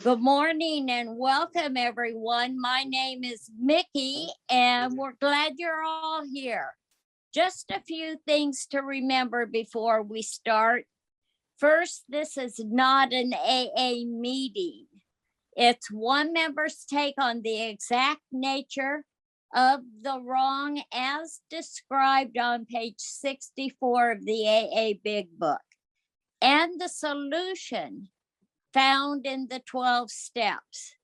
Good morning and welcome, everyone. My name is Mickey, and we're glad you're all here. Just a few things to remember before we start. First, this is not an AA meeting. It's one member's take on the exact nature of the wrong as described on page 64 of the AA Big Book, and the solution found in the 12 steps.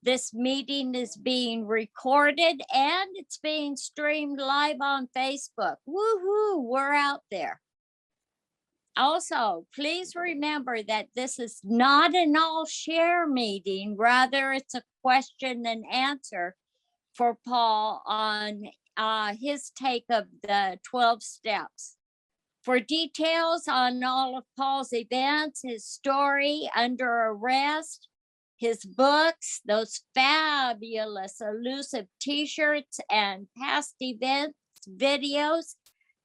This meeting is being recorded and it's being streamed live on Facebook. Woohoo, we're out there. Also, please remember that this is not an all-share meeting. Rather, it's a question and answer for Paul on his take of the 12 steps. For details on all of Paul's events, his story, Under Arrest, his books, those fabulous elusive t-shirts, and past events videos,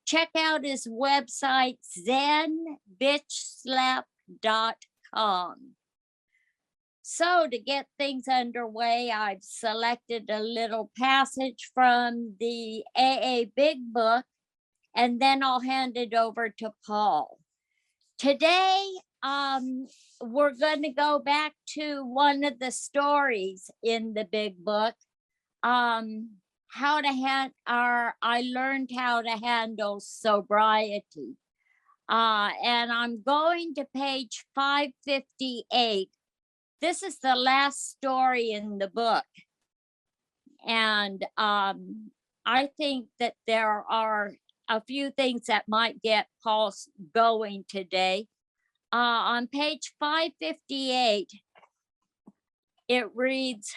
check out his website, zenbitchslap.com. So to get things underway, I've selected a little passage from the AA Big Book, and then I'll hand it over to Paul. Today, we're going to go back to one of the stories in the Big Book. I learned how to handle sobriety. And I'm going to page 558. This is the last story in the book. And I think that there are a few things that might get Paul going today. On page 558, it reads,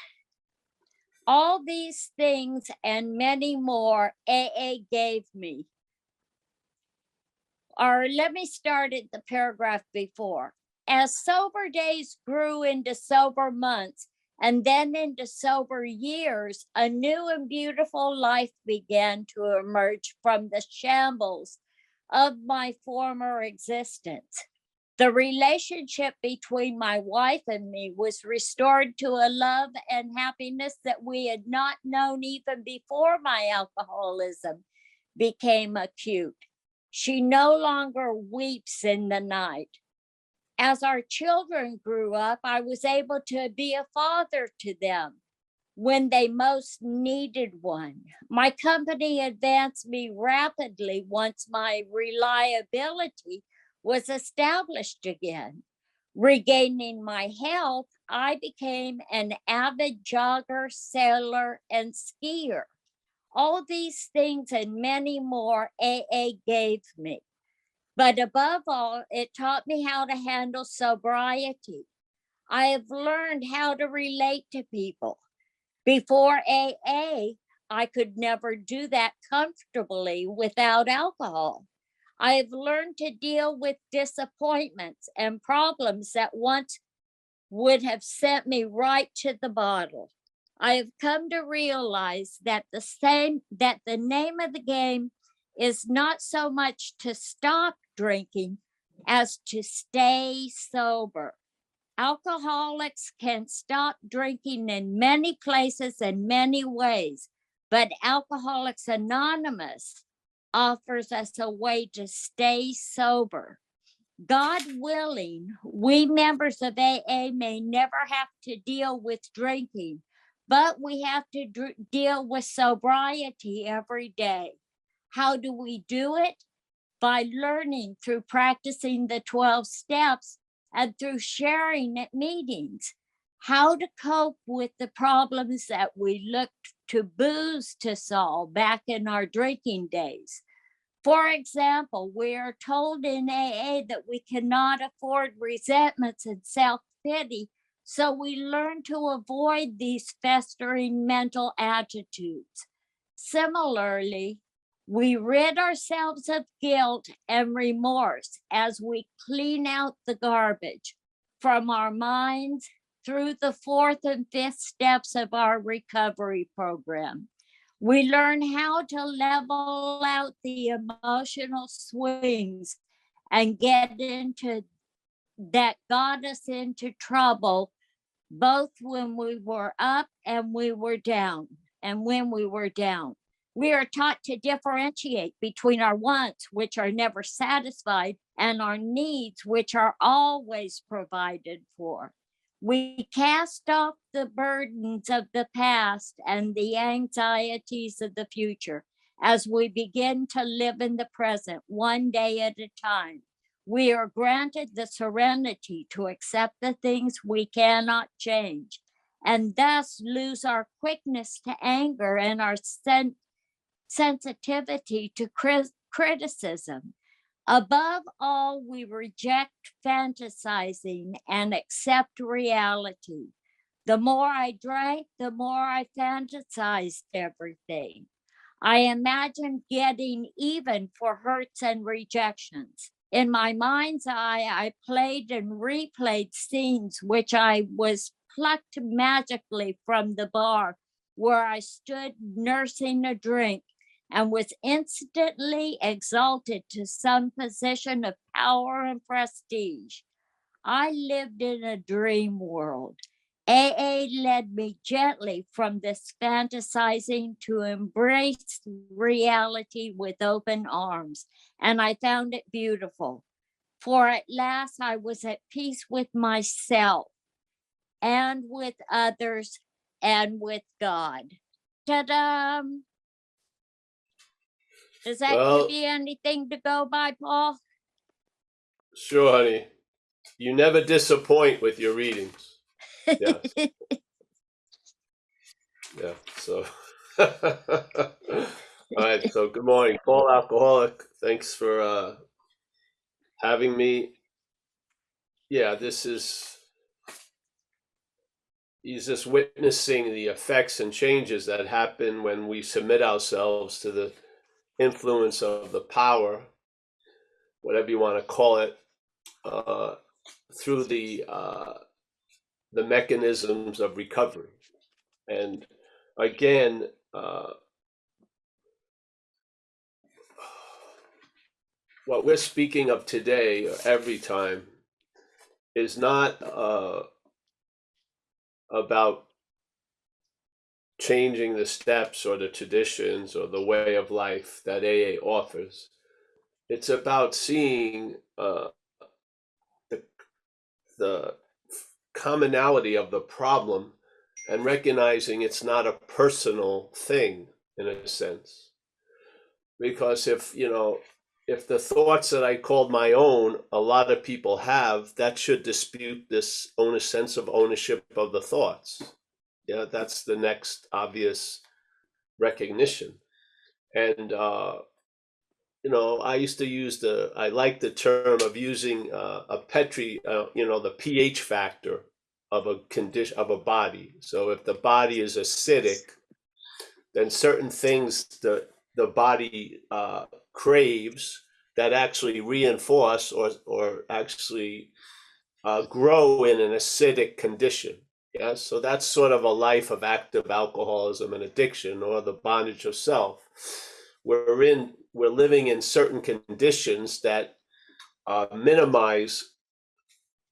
all these things and many more AA gave me. Or let me start at the paragraph before. As sober days grew into sober months, and then into sober years, a new and beautiful life began to emerge from the shambles of my former existence. The relationship between my wife and me was restored to a love and happiness that we had not known even before my alcoholism became acute. She no longer weeps in the night. As our children grew up, I was able to be a father to them when they most needed one. My company advanced me rapidly once my reliability was established again. Regaining my health, I became an avid jogger, sailor, and skier. All these things and many more AA gave me. But above all, it taught me how to handle sobriety. I have learned how to relate to people. Before AA, I could never do that comfortably without alcohol. I have learned to deal with disappointments and problems that once would have sent me right to the bottle. I have come to realize that the name of the game is not so much to stop drinking as to stay sober. Alcoholics can stop drinking in many places and many ways, but Alcoholics Anonymous offers us a way to stay sober. God willing, we members of AA may never have to deal with drinking, but we have to deal with sobriety every day. How do we do it? By learning through practicing the 12 steps and through sharing at meetings. How to cope with the problems that we looked to booze to solve back in our drinking days. For example, we are told in AA that we cannot afford resentments and self-pity, so we learn to avoid these festering mental attitudes. Similarly, we rid ourselves of guilt and remorse as we clean out the garbage from our minds through the 4th and 5th steps of our recovery program. We learn how to level out the emotional swings and get into that got us into trouble both when we were up and we were down, and when we were down. We are taught to differentiate between our wants, which are never satisfied, and our needs, which are always provided for. We cast off the burdens of the past and the anxieties of the future as we begin to live in the present, one day at a time. We are granted the serenity to accept the things we cannot change, and thus lose our quickness to anger and our sensitivity to criticism. Above all, we reject fantasizing and accept reality. The more I drank, the more I fantasized everything. I imagined getting even for hurts and rejections. In my mind's eye, I played and replayed scenes which I was plucked magically from the bar where I stood nursing a drink and was instantly exalted to some position of power and prestige. I lived in a dream world. AA led me gently from this fantasizing to embrace reality with open arms, and I found it beautiful. For at last I was at peace with myself and with others and with God. Ta-da! Does that Well, give you anything to go by, Paul? sure, honey. You never disappoint with your readings. Yes. Yeah. So, all right. So, good morning, Paul Alcoholic. Thanks for having me. Yeah, he's just witnessing the effects and changes that happen when we submit ourselves to the influence of the power, whatever you want to call it, through the mechanisms of recovery. And again, what we're speaking of today, or every time, is not about changing the steps or the traditions or the way of life that AA offers. It's about seeing the commonality of the problem and recognizing it's not a personal thing in a sense. Because if the thoughts that I called my own, a lot of people have, that should dispute this sense of ownership of the thoughts. Yeah, that's the next obvious recognition. And I used to I like the term of using a Petri, the pH factor of a condition of a body. So if the body is acidic, then certain things the body craves that actually reinforce or actually grow in an acidic condition. Yeah, so that's sort of a life of active alcoholism and addiction, or the bondage of self. We're living in certain conditions that minimize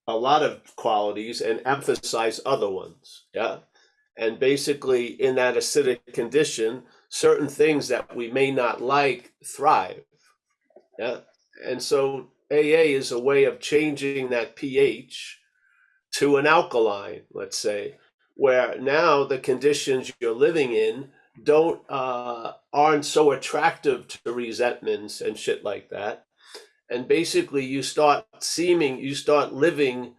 a lot of qualities and emphasize other ones. Yeah, and basically in that acidic condition, certain things that we may not like thrive. Yeah, and so AA is a way of changing that pH to an alkaline, let's say, where now the conditions you're living in aren't so attractive to resentments and shit like that. And basically you start living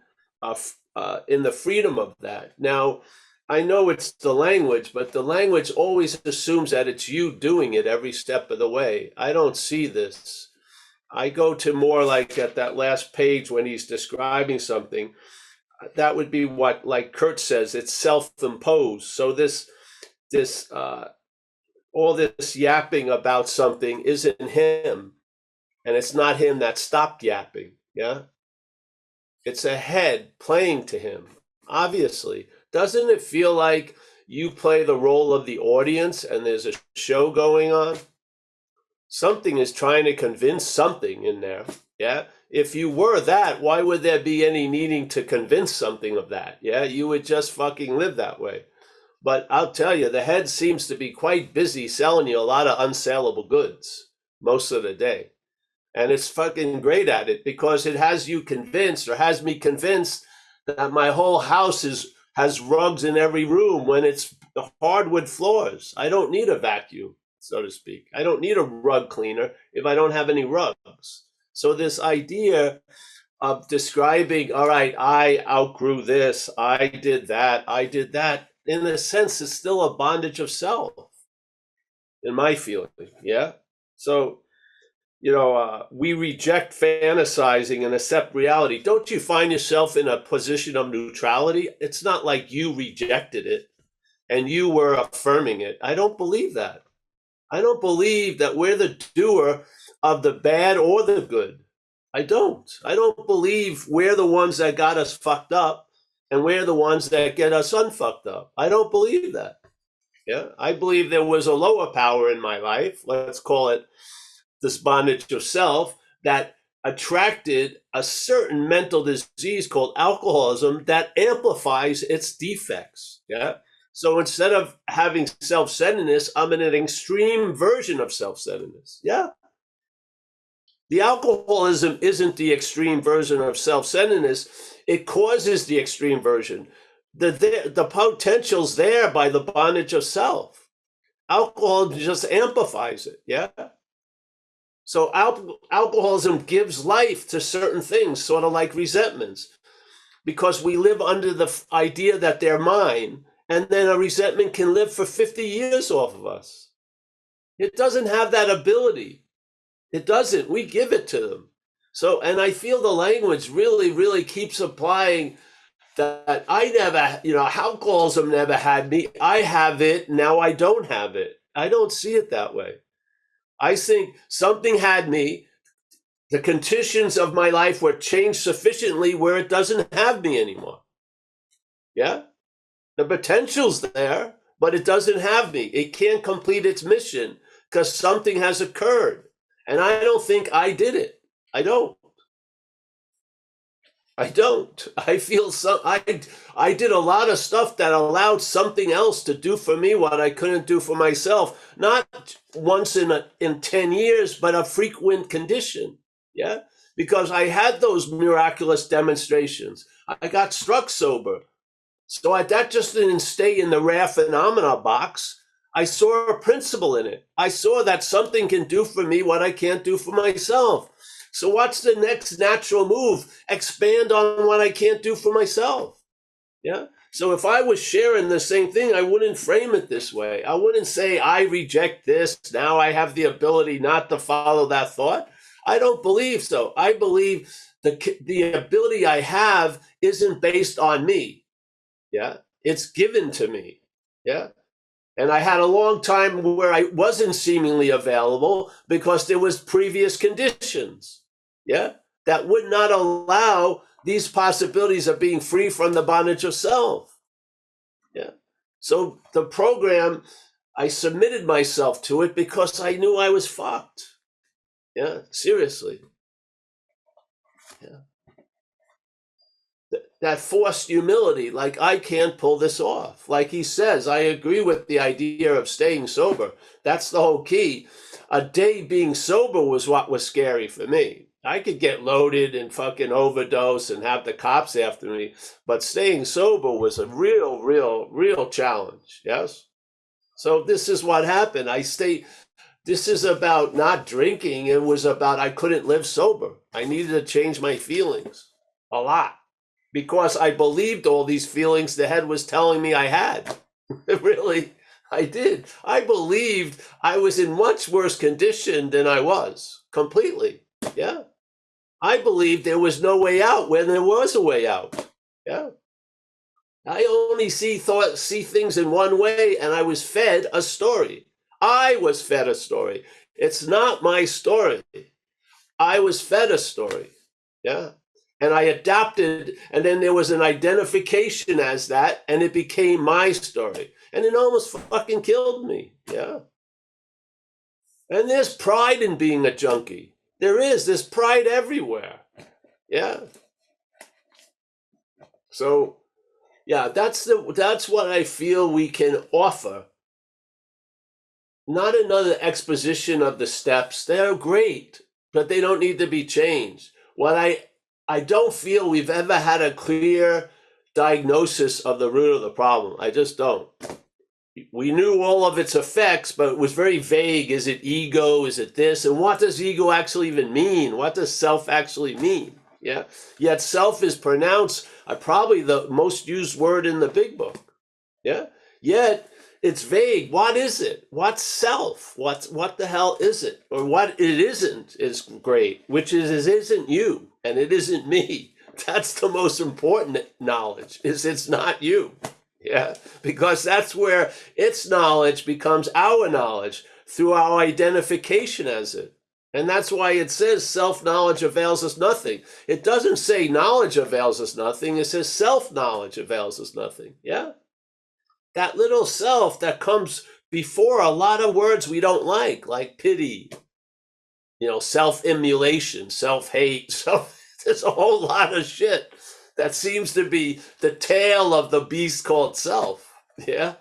in the freedom of that. Now, I know it's the language, but the language always assumes that it's you doing it every step of the way. I don't see this. I go to more like at that last page when he's describing something. That would be what, like Kurt says, it's self-imposed. So this all this yapping about something isn't him, and it's not him that stopped yapping. Yeah, it's a head playing to him. Obviously, doesn't it feel like you play the role of the audience and there's a show going on? Something is trying to convince something in there. Yeah. If you were that, why would there be any needing to convince something of that? Yeah. You would just fucking live that way. But I'll tell you, the head seems to be quite busy selling you a lot of unsaleable goods most of the day. And it's fucking great at it because it has you convinced, or has me convinced, that my whole house has rugs in every room when it's hardwood floors. I don't need a vacuum, so to speak. I don't need a rug cleaner if I don't have any rugs. So this idea of describing, all right, I outgrew this, I did that, in a sense, is still a bondage of self, in my feeling. Yeah. So, we reject fantasizing and accept reality. Don't you find yourself in a position of neutrality? It's not like you rejected it and you were affirming it. I don't believe that. I don't believe that we're the doer of the bad or the good. I don't. I don't believe we're the ones that got us fucked up and we're the ones that get us unfucked up. I don't believe that. Yeah. I believe there was a lower power in my life. Let's call it this bondage of self, that attracted a certain mental disease called alcoholism that amplifies its defects. Yeah. So instead of having self-centeredness, I'm in an extreme version of self-centeredness. Yeah. The alcoholism isn't the extreme version of self-centeredness. It causes the extreme version. The potential's there by the bondage of self. Alcohol just amplifies it. Yeah. So alcoholism gives life to certain things, sort of like resentments, because we live under the idea that they're mine, and then a resentment can live for 50 years off of us. It doesn't have that ability. It doesn't. We give it to them. So, and I feel the language really, really keeps applying that I never, alcoholism never had me. I have it. Now I don't have it. I don't see it that way. I think something had me. The conditions of my life were changed sufficiently where it doesn't have me anymore. Yeah? The potential's there, but it doesn't have me. It can't complete its mission because something has occurred. And I don't think I did it. I don't. I feel I did a lot of stuff that allowed something else to do for me what I couldn't do for myself. Not once in 10 years, but a frequent condition. Yeah. Because I had those miraculous demonstrations. I got struck sober. So that just didn't stay in the rare phenomena box. I saw a principle in it. I saw that something can do for me what I can't do for myself. So what's the next natural move? Expand on what I can't do for myself. Yeah. So if I was sharing the same thing, I wouldn't frame it this way. I wouldn't say I reject this. Now I have the ability not to follow that thought. I don't believe so. I believe the ability I have isn't based on me. Yeah. It's given to me. Yeah. And I had a long time where I wasn't seemingly available because there was previous conditions. Yeah. That would not allow these possibilities of being free from the bondage of self. Yeah. So the program, I submitted myself to it because I knew I was fucked. Yeah. Seriously. Yeah. That forced humility, like I can't pull this off. Like he says, I agree with the idea of staying sober. That's the whole key. A day being sober was what was scary for me. I could get loaded and fucking overdose and have the cops after me, but staying sober was a real challenge. Yes. So this is what happened. This is about not drinking. It was about I couldn't live sober. I needed to change my feelings a lot, because I believed all these feelings the head was telling me I had. Really, I did. I believed I was in much worse condition than I was, completely. Yeah. I believed there was no way out when there was a way out. Yeah. I only see things in one way, and I was fed a story. I was fed a story. It's not my story. I was fed a story. Yeah. And I adapted, and then there was an identification as that, and it became my story. And it almost fucking killed me. Yeah. And there's pride in being a junkie. There's pride everywhere. Yeah. So, yeah, that's what I feel we can offer. Not another exposition of the steps. They're great, but they don't need to be changed. What I don't feel we've ever had a clear diagnosis of the root of the problem. I just don't. We knew all of its effects, but it was very vague. Is it ego? Is it this? And what does ego actually even mean? What does self actually mean? Yeah. Yet self is pronounced probably the most used word in the big book. Yeah. Yet it's vague. What is it? What's self? What the hell is it? Or what it isn't is great, which is it isn't you and it isn't me. That's the most important knowledge, is it's not you. Yeah, because that's where its knowledge becomes our knowledge through our identification as it. And that's why it says self-knowledge avails us nothing. It doesn't say knowledge avails us nothing. It says self-knowledge avails us nothing. Yeah? That little self that comes before a lot of words we don't like pity, self-immolation, self-hate. There's a whole lot of shit that seems to be the tail of the beast called self. Yeah.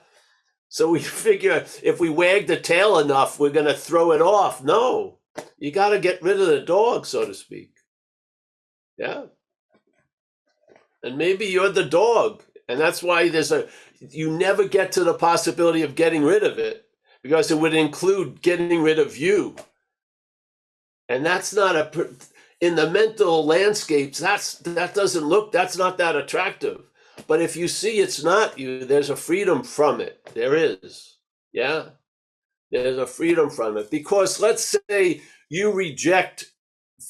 So we figure if we wag the tail enough, we're going to throw it off. No, you got to get rid of the dog, so to speak. Yeah. And maybe you're the dog. And that's why you never get to the possibility of getting rid of it, because it would include getting rid of you. And that's not in the mental landscapes, that's not that attractive. But if you see it's not you, there's a freedom from it. There is. Yeah. There's a freedom from it. Because let's say you reject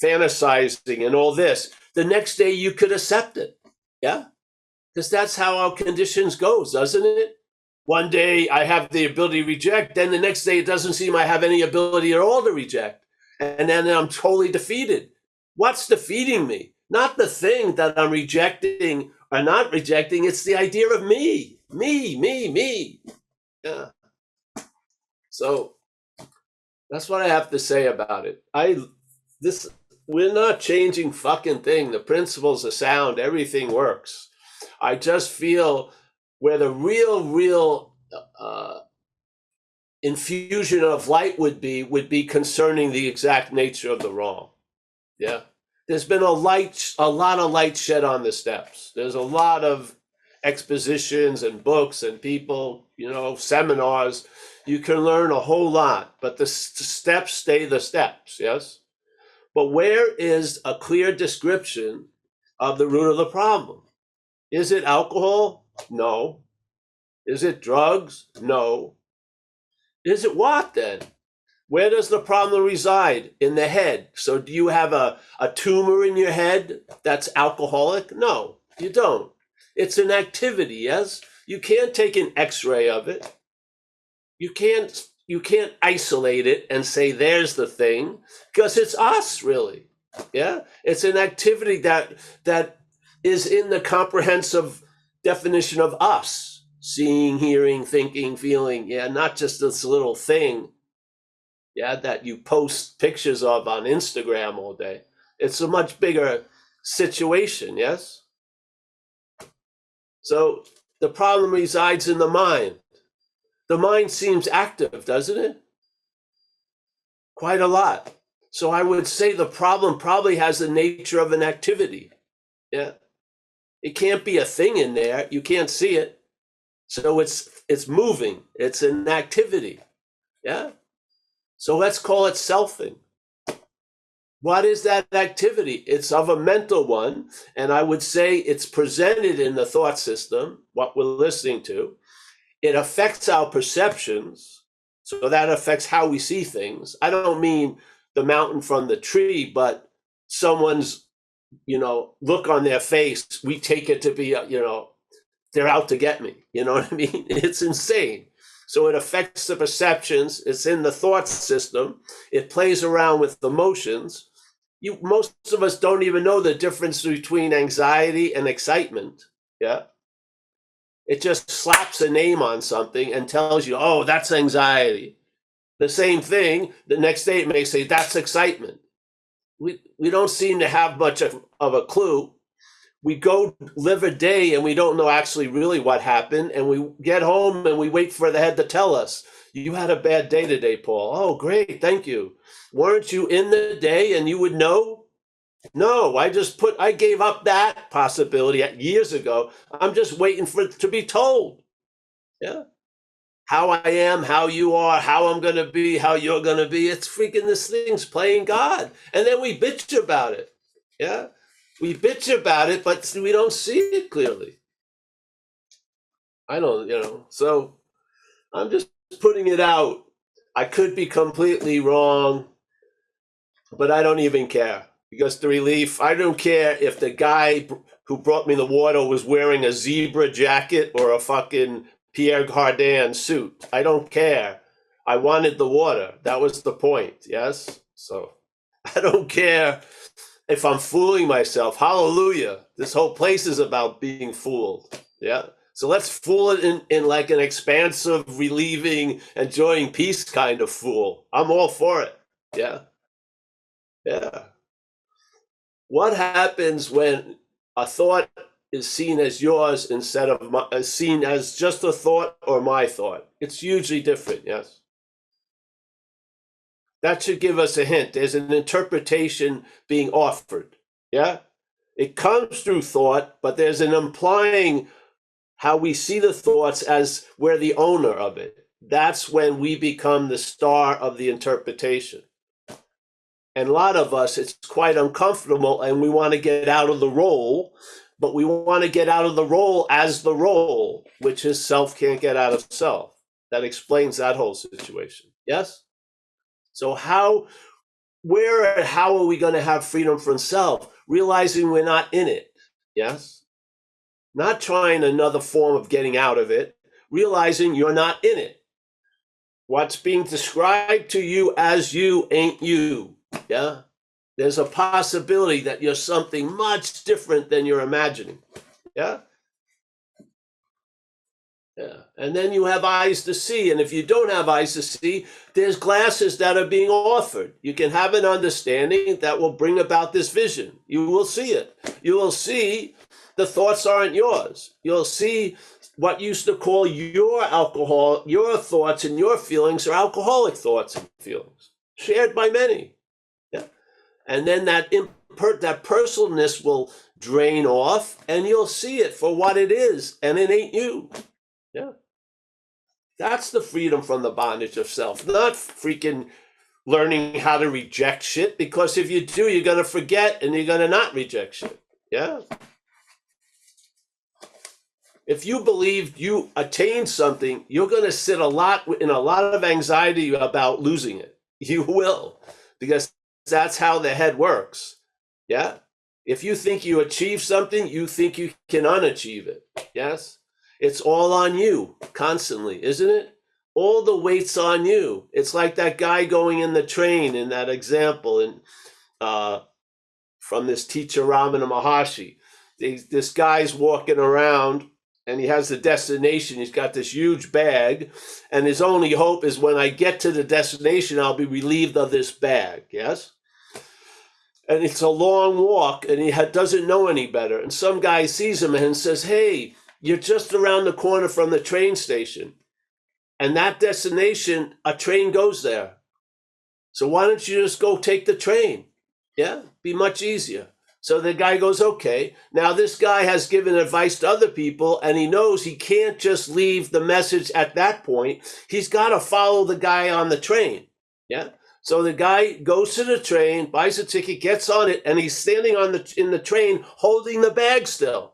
fantasizing and all this, the next day you could accept it. Yeah. Because that's how our conditions goes, doesn't it? One day I have the ability to reject, then the next day it doesn't seem I have any ability at all to reject. And then I'm totally defeated. What's defeating me? Not the thing that I'm rejecting or not rejecting. It's the idea of me. Me. Yeah. So that's what I have to say about it. We're not changing fucking thing. The principles are sound. Everything works. I just feel where the real infusion of light would be concerning the exact nature of the wrong. Yeah. There's been a lot of light shed on the steps. There's a lot of expositions and books and people, seminars. You can learn a whole lot, but the steps stay the steps, yes? But where is a clear description of the root of the problem? Is it alcohol? No. Is it drugs? No. Is it what then? Where does the problem reside? In the head. So do you have a tumor in your head that's alcoholic? No, you don't. It's an activity, yes? You can't take an x-ray of it. You can't isolate it and say there's the thing, because it's us, really. Yeah? It's an activity that is in the comprehensive definition of us. Seeing, hearing, thinking, feeling. Yeah, not just this little thing. Yeah, that you post pictures of on Instagram all day. It's a much bigger situation, yes? So the problem resides in the mind. The mind seems active, doesn't it? Quite a lot. So I would say the problem probably has the nature of an activity. Yeah. It can't be a thing in there. You can't see it. So it's moving. It's an activity. Yeah. So let's call it selfing. What is that activity? It's of a mental one, and I would say it's presented in the thought system, what we're listening to. It affects our perceptions, so that affects how we see things. I don't mean the mountain from the tree, but someone's, look on their face. We take it to be, they're out to get me. You know what I mean? It's insane. So it affects the perceptions. It's in the thought system. It plays around with emotions. Most of us don't even know the difference between anxiety and excitement. Yeah. It just slaps a name on something and tells you, oh, that's anxiety. The same thing, the next day it may say, that's excitement. we don't seem to have much of a clue. We go live a day and we don't know actually really what happened, and we get home and we wait for the head to tell us, you had a bad day today, Paul. Oh, great, thank you. Weren't you in the day and you would know? No, I gave up that possibility years ago. I'm just waiting for it to be told. Yeah. How I am, how you are, how I'm going to be, how you're going to be. It's freaking this thing's playing God. And then we bitch about it. Yeah. We bitch about it, but we don't see it clearly. I don't, so I'm just putting it out. I could be completely wrong, but I don't even care. Because the relief, I don't care if the guy who brought me the water was wearing a zebra jacket or a fucking Pierre Cardin suit. I don't care. I wanted the water. That was the point, yes? So I don't care if I'm fooling myself. Hallelujah. This whole place is about being fooled. Yeah. So let's fool it in like an expansive, relieving, enjoying peace kind of fool. I'm all for it. Yeah. Yeah. What happens when a thought is seen as yours instead of seen as just a thought or my thought? It's hugely different, yes? That should give us a hint. There's an interpretation being offered, yeah? It comes through thought, but there's an implying how we see the thoughts as we're the owner of it. That's when we become the star of the interpretation. And a lot of us, it's quite uncomfortable and we want to get out of the role, but we want to get out of the role as the role, which is self can't get out of self. That explains that whole situation. Yes? So where and how are we going to have freedom from self? Realizing we're not in it. Yes? Not trying another form of getting out of it, realizing you're not in it. What's being described to you as you ain't you. Yeah? There's a possibility that you're something much different than you're imagining. Yeah? Yeah. And then you have eyes to see. And if you don't have eyes to see, there's glasses that are being offered. You can have an understanding that will bring about this vision. You will see it. You will see the thoughts aren't yours. You'll see what used to call your alcohol, your thoughts and your feelings are alcoholic thoughts and feelings, shared by many. Yeah. And then that personalness will drain off and you'll see it for what it is, and it ain't you. Yeah. That's the freedom from the bondage of self, not freaking learning how to reject shit, because if you do, you're going to forget and you're going to not reject shit. Yeah. If you believe you attained something, you're going to sit in a lot of anxiety about losing it. You will, because that's how the head works. Yeah. If you think you achieve something, you think you can unachieve it. Yes. It's all on you constantly, isn't it? All the weight's on you. It's like that guy going in the train in that example from this teacher Ramana Maharshi. This guy's walking around and he has the destination. He's got this huge bag, and his only hope is when I get to the destination, I'll be relieved of this bag. Yes? And it's a long walk, and he doesn't know any better. And some guy sees him and says, hey, you're just around the corner from the train station. And that destination, a train goes there. So why don't you just go take the train? Yeah, be much easier. So the guy goes, okay. Now this guy has given advice to other people, and he knows he can't just leave the message at that point. He's got to follow the guy on the train. Yeah. So the guy goes to the train, buys a ticket, gets on it, and he's standing in the train holding the bag still.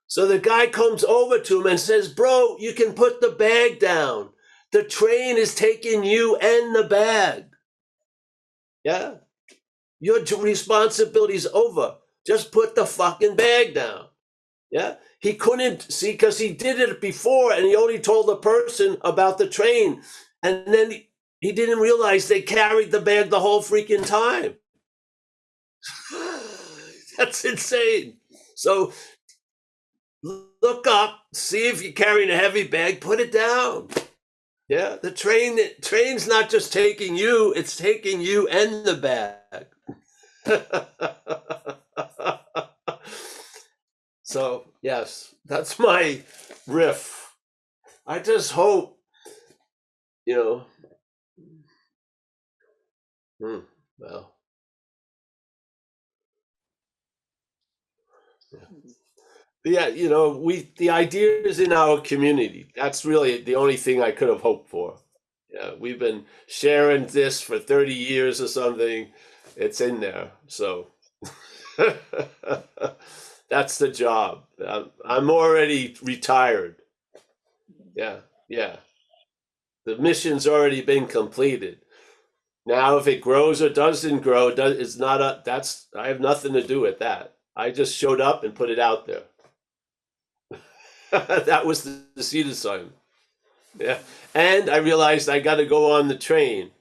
So the guy comes over to him and says, bro, you can put the bag down. The train is taking you and the bag. Yeah. Your responsibility is over. Just put the fucking bag down. Yeah. He couldn't see because he did it before and he only told the person about the train. And then he didn't realize they carried the bag the whole freaking time. That's insane. So look up, see if you're carrying a heavy bag, put it down. Yeah, the train's not just taking you, it's taking you and the bag. So yes, that's my riff. I just hope, you know, well, yeah, the ideas in our community. That's really the only thing I could have hoped for. Yeah, we've been sharing this for 30 years or something. It's in there. So that's the job. I'm already retired. Yeah, yeah. The mission's already been completed. Now, if it grows or doesn't grow, it's not I have nothing to do with that. I just showed up and put it out there. That was the seed assignment. Yeah. And I realized I got to go on the train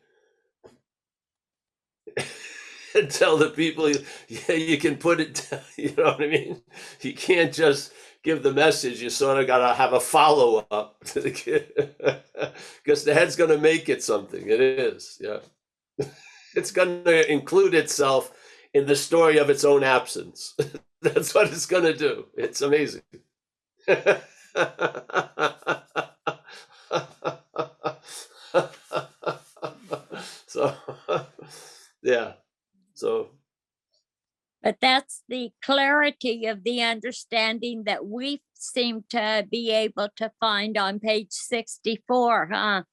and tell the people, yeah, you can put it down. You know what I mean? You can't just give the message. You sort of got to have a follow up to the kid because the head's going to make it something. It is. Yeah. It's going to include itself in the story of its own absence. That's what it's going to do. It's amazing. So, yeah. So, But that's the clarity of the understanding that we seem to be able to find on page 64, huh?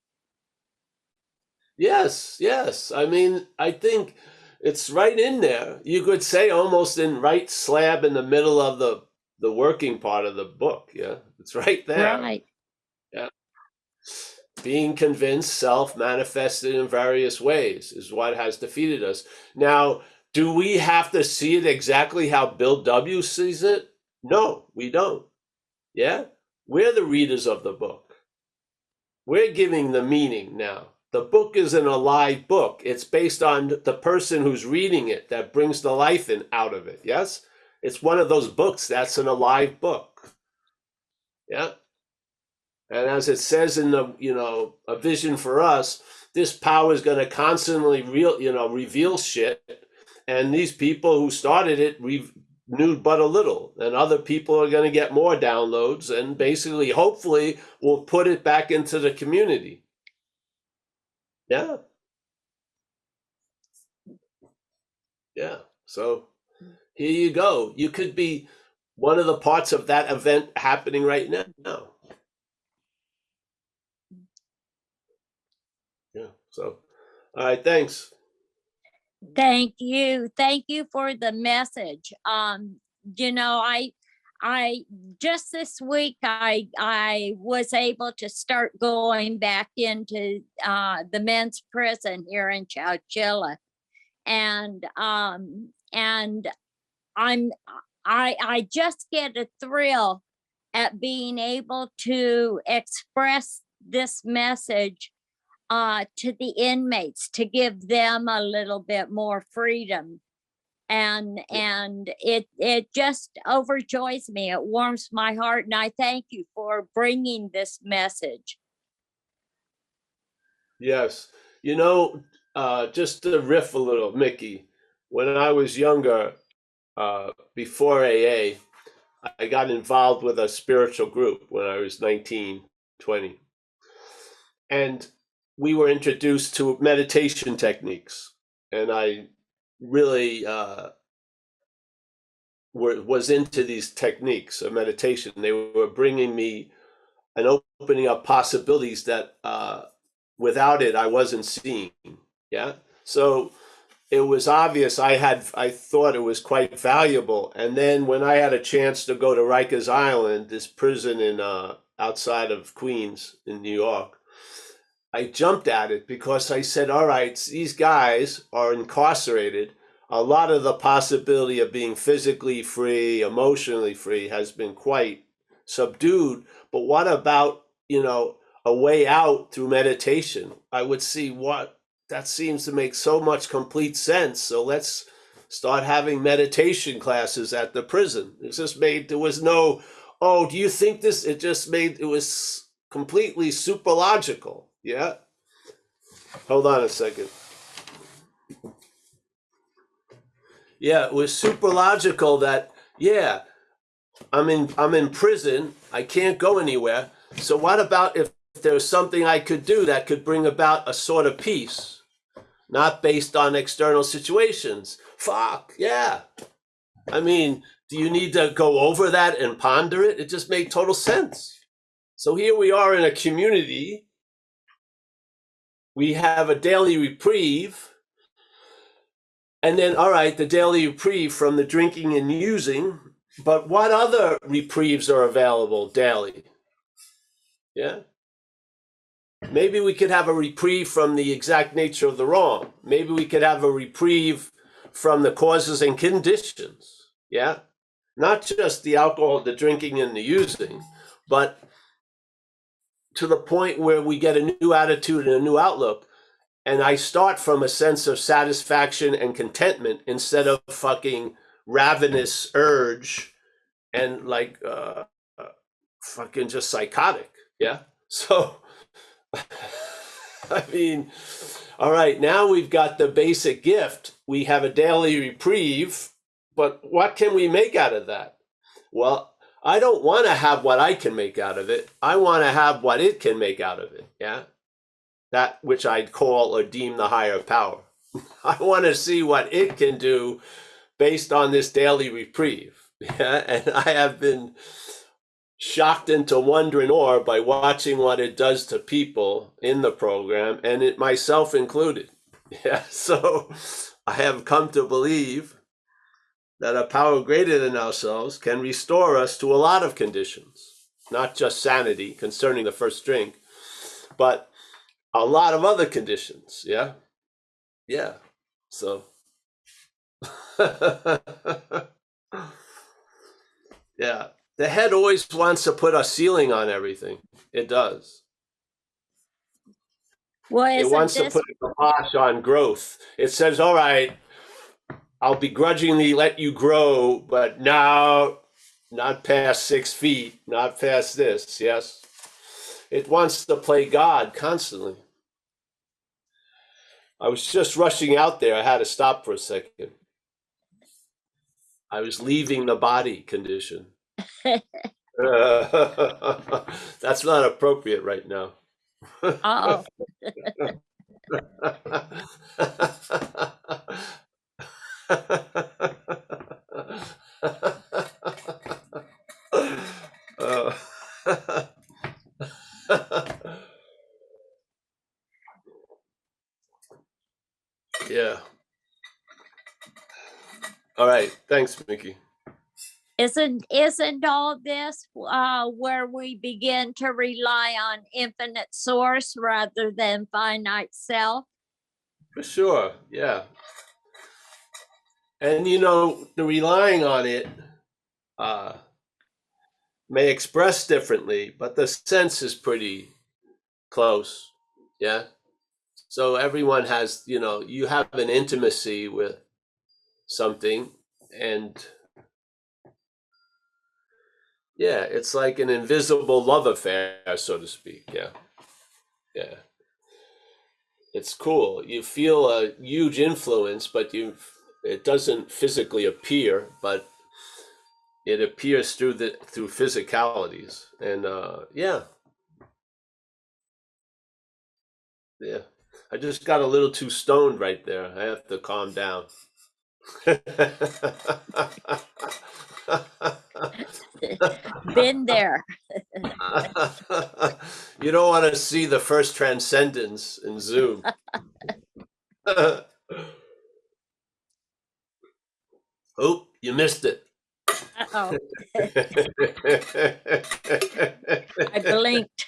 yes, yes. I mean, I think it's right in there. You could say almost in right slab in the middle of the working part of the book. Yeah, it's right there. Right. Yeah. Being convinced, self manifested in various ways is what has defeated us. Now, do we have to see it exactly how Bill W. sees it? No, we don't. Yeah? We're the readers of the book. We're giving the meaning now. The book is an alive book. It's based on the person who's reading it that brings the life out of it. Yes? It's one of those books that's an alive book. Yeah? And as it says in A Vision for Us, this power is going to constantly reveal shit. And these people who started it knew but a little. And other people are going to get more downloads and basically, hopefully, will put it back into the community. Yeah. Yeah. So here you go. You could be one of the parts of that event happening right now. Yeah. So, all right. Thanks. Thank you. Thank you for the message. I just this week I was able to start going back into the men's prison here in Chowchilla. And I'm I just get a thrill at being able to express this message to the inmates, to give them a little bit more freedom. And it just overjoys me. It warms my heart, and I thank you for bringing this message. Yes. Just to riff a little, Mickey, when I was younger, before AA, I got involved with a spiritual group when I was 19, 20. And we were introduced to meditation techniques. And I really was into these techniques of meditation. They were bringing me and opening up possibilities that without it, I wasn't seeing. Yeah. So it was obvious I thought it was quite valuable. And then when I had a chance to go to Rikers Island, this prison in outside of Queens in New York, I jumped at it because I said, all right, these guys are incarcerated. A lot of the possibility of being physically free, emotionally free has been quite subdued. But what about, a way out through meditation? I would see what that seems to make so much complete sense. So let's start having meditation classes at the prison. There was no, oh, do you think this? It was completely super logical. Yeah. Hold on a second. Yeah, it was super logical that, yeah, I'm in prison. I can't go anywhere. So what about if there's something I could do that could bring about a sort of peace, not based on external situations? Fuck, yeah. I mean, do you need to go over that and ponder it? It just made total sense. So here we are in a community. We have a daily reprieve. And then, all right, the daily reprieve from the drinking and using. But what other reprieves are available daily? Yeah. Maybe we could have a reprieve from the exact nature of the wrong. Maybe we could have a reprieve from the causes and conditions. Yeah. Not just the alcohol, the drinking, and the using, but to the point where we get a new attitude and a new outlook. And I start from a sense of satisfaction and contentment instead of fucking ravenous urge and like fucking just psychotic. Yeah. So, I mean, all right, now we've got the basic gift. We have a daily reprieve, but what can we make out of that? Well, I don't want to have what I can make out of it. I want to have what it can make out of it. Yeah. That which I'd call or deem the higher power. I want to see what it can do based on this daily reprieve. Yeah. And I have been shocked into wonder and awe by watching what it does to people in the program, and it myself included. Yeah. So I have come to believe that a power greater than ourselves can restore us to a lot of conditions, not just sanity concerning the first drink, but a lot of other conditions. Yeah. Yeah. So, yeah. The head always wants to put a ceiling on everything. It does. Well, It isn't wants to this put a kibosh on growth. It says, all right, I'll begrudgingly let you grow, but now not past 6 feet, not past this. Yes. It wants to play God constantly. I was just rushing out there. I had to stop for a second. I was leaving the body condition. That's not appropriate right now. oh Uh, yeah. All right. Thanks, Mickey. isn't all this where we begin to rely on infinite source rather than finite self? For sure. Yeah. And the relying on it uh, may express differently, but the sense is pretty close. Yeah. So everyone has, you have an intimacy with something, and yeah, it's like an invisible love affair, so to speak. Yeah. Yeah. It's cool. You feel a huge influence, but it doesn't physically appear, but it appears through physicalities. And yeah. Yeah. I just got a little too stoned right there. I have to calm down. Been there. You don't want to see the first transcendence in Zoom. Oh, you missed it. Uh-oh. I blinked.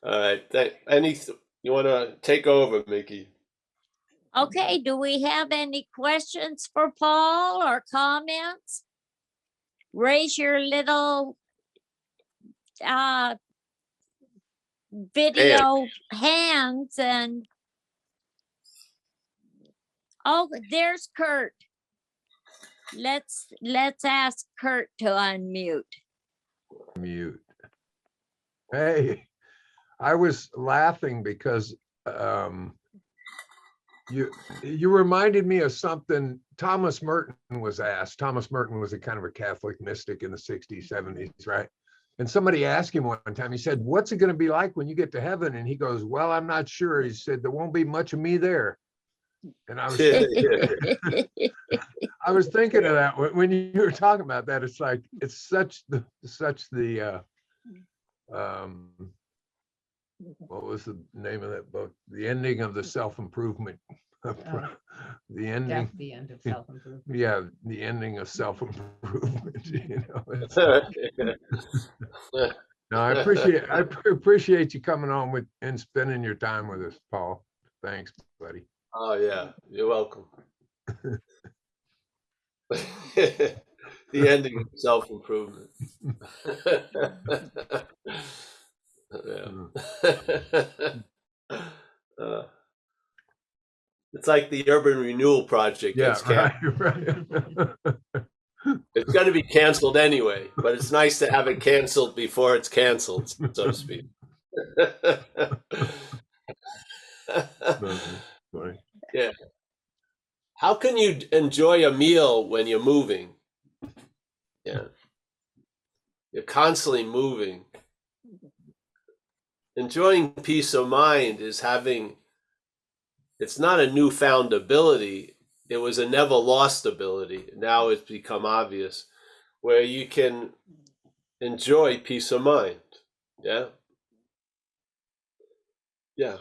All right. You want to take over, Mickey? Okay, do we have any questions for Paul or comments? Raise your little video hands and oh, there's Kurt. Let's ask Kurt to unmute. Mute. Hey, I was laughing because you reminded me of something Thomas Merton was asked. Thomas Merton was a kind of a Catholic mystic in the 60s, 70s, right? And somebody asked him one time, he said, "What's it going to be like when you get to heaven?" And he goes, "Well, I'm not sure." He said, "There won't be much of me there." And I was I was thinking of that when you were talking about that. It's like it's such the what was the name of that book? The ending of the self-improvement. The ending. Death, the end of self-improvement. Yeah, the ending of self-improvement. You know, no, I appreciate you coming on with and spending your time with us, Paul. Thanks, buddy. Oh yeah, you're welcome. The ending of self-improvement. Yeah. It's like the urban renewal project. Yeah, right. It's going to be canceled anyway, but it's nice to have it canceled before it's canceled, so to speak. Yeah. How can you enjoy a meal when you're moving? Yeah. You're constantly moving. Enjoying peace of mind is it's not a newfound ability. It was a never lost ability. Now it's become obvious where you can enjoy peace of mind. Yeah. Yeah.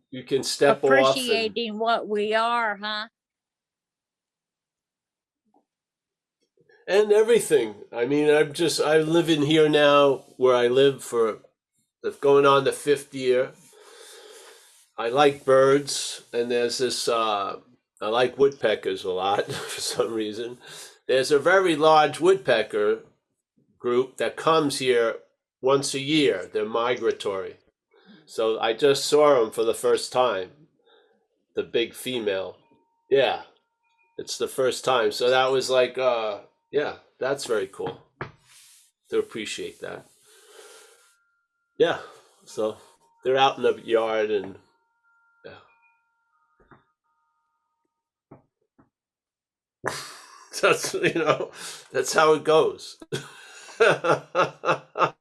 You can step off Appreciating what we are, huh? and everything. I mean, I live in here now where I live for going on the 5th year. I like birds, and there's this, I like woodpeckers a lot for some reason. There's a very large woodpecker group that comes here once a year. They're migratory. So I just saw them for the first time, the big female. Yeah, it's the first time. So that was like, yeah, that's very cool to appreciate that. Yeah, so they're out in the yard and yeah. That's how it goes. A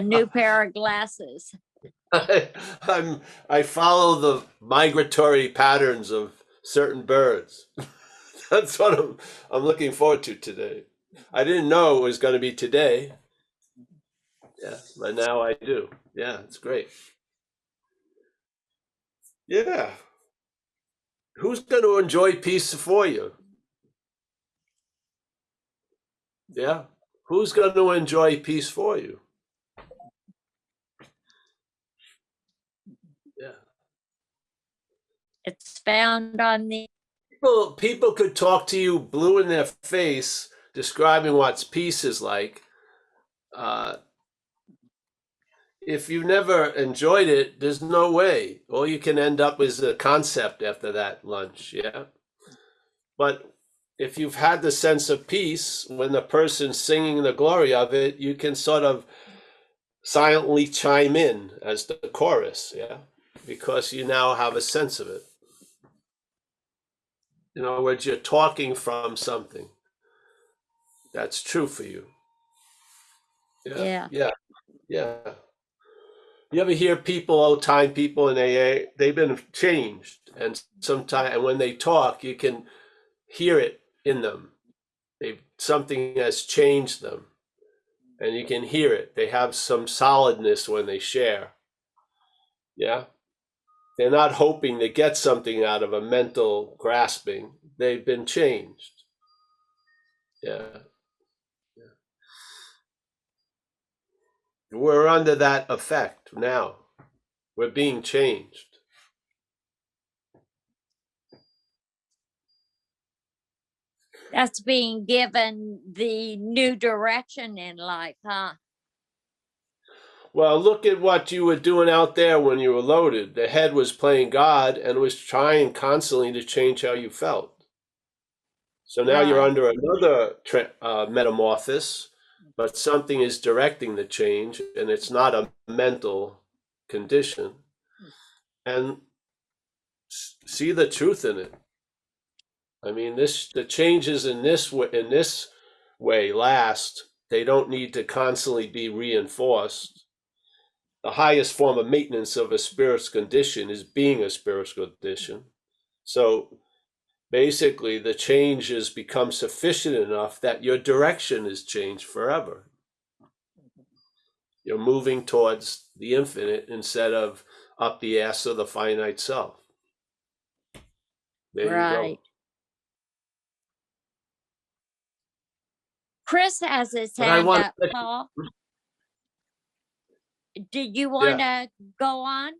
new pair of glasses. I follow the migratory patterns of certain birds. That's what I'm looking forward to today. I didn't know it was going to be today. Yeah, but now I do. Yeah, it's great. Yeah. Who's going to enjoy peace for you? Yeah. Who's going to enjoy peace for you? Yeah. It's found on the People could talk to you blue in their face, describing what peace is like. If you never enjoyed it, there's no way. All you can end up is a concept after that lunch, yeah? But if you've had the sense of peace, when the person's singing the glory of it, you can sort of silently chime in as the chorus, yeah? Because you now have a sense of it. In other words, you're talking from something that's true for you. Yeah. You ever hear people, old time people in AA, they've been changed, and when they talk, you can hear it in them. Something has changed them, and you can hear it. They have some solidness when they share. Yeah, they're not hoping to get something out of a mental grasping. They've been changed. Yeah. We're under that effect now. We're being changed. That's being given the new direction in life, huh? Well, look at what you were doing out there when you were loaded. The head was playing God and was trying constantly to change how you felt. So now you're Right. under another metamorphosis, but something is directing the change, and it's not a mental condition. And see the truth in it. I mean, the changes in this way last. They don't need to constantly be reinforced. The highest form of maintenance of a spiritual condition is being a spiritual condition. So basically, the changes become sufficient enough that your direction is changed forever. You're moving towards the infinite instead of up the ass of the finite self. There you Right. go. Chris has his But I hand want up, to, Paul. Did you want yeah. to go on?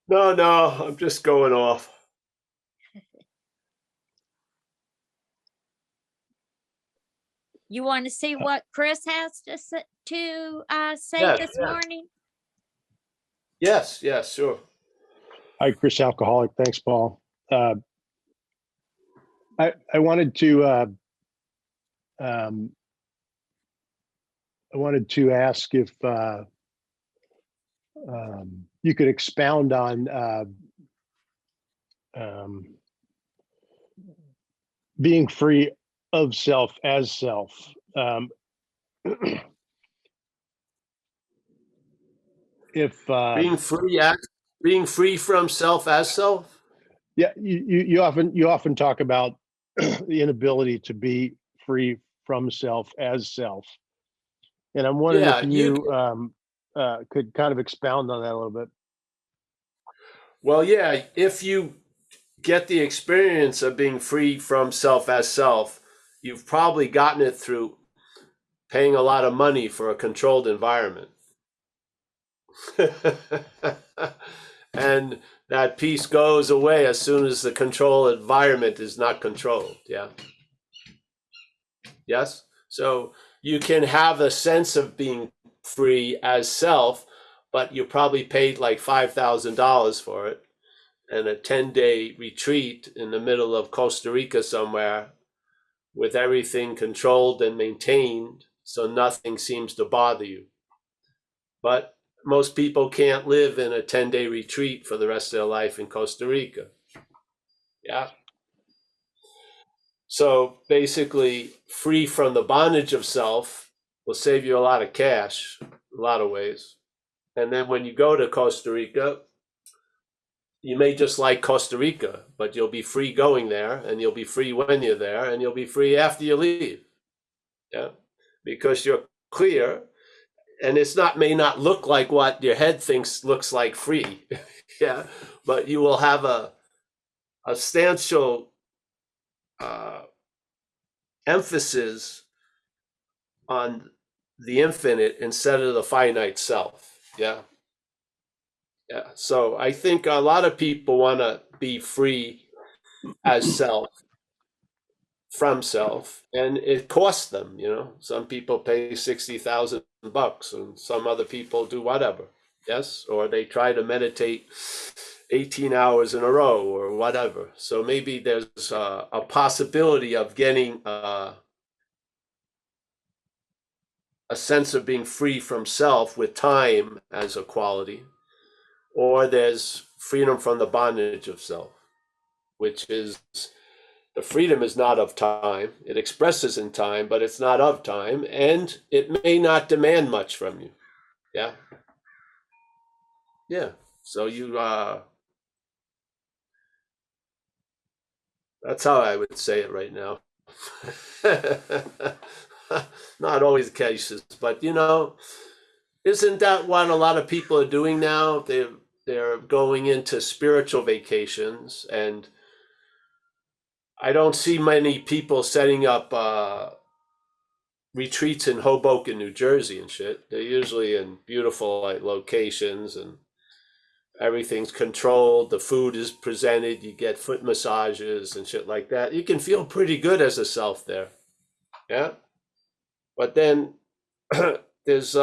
No, I'm just going off. You want to see what Chris has to say Yes, this yeah. morning? Yes, sure. Hi, Chris Alcoholic. Thanks, Paul. I wanted to ask if you could expound on being free of self as self. If Being free from self as self. yeah, you often talk about the inability to be free from self as self, and I'm wondering Yeah, if you could kind of expound on that a little bit. well, yeah, if you get the experience of being free from self as self, you've probably gotten it through paying a lot of money for a controlled environment. And that peace goes away as soon as the control environment is not controlled. Yeah. Yes. So you can have a sense of being free as self, but you probably paid like $5,000 for it, and a 10-day retreat in the middle of Costa Rica somewhere with everything controlled and maintained, so nothing seems to bother you. But most people can't live in a 10-day retreat for the rest of their life in Costa Rica. Yeah. So basically, free from the bondage of self will save you a lot of cash, a lot of ways. And then when you go to Costa Rica, you may just like Costa Rica, but you'll be free going there, and you'll be free when you're there, and you'll be free after you leave. Yeah. Because you're clear, and may not look like what your head thinks looks like free. Yeah. But you will have a substantial emphasis on the infinite instead of the finite self. Yeah. So I think a lot of people want to be free as self, from self, and it costs them. Some people pay $60,000, and some other people do whatever. Yes, or they try to meditate 18 hours in a row or whatever. So maybe there's a possibility of getting a sense of being free from self with time as a quality, or there's freedom from the bondage of self, which is the freedom is not of time. It expresses in time, but it's not of time, and it may not demand much from you. Yeah. Yeah. So that's how I would say it right now. Not always the cases, but isn't that what a lot of people are doing now? They're going into spiritual vacations, and I don't see many people setting up retreats in Hoboken, New Jersey and shit. They're usually in beautiful locations, and everything's controlled. The food is presented. You get foot massages and shit like that. You can feel pretty good as a self there. Yeah. But then there's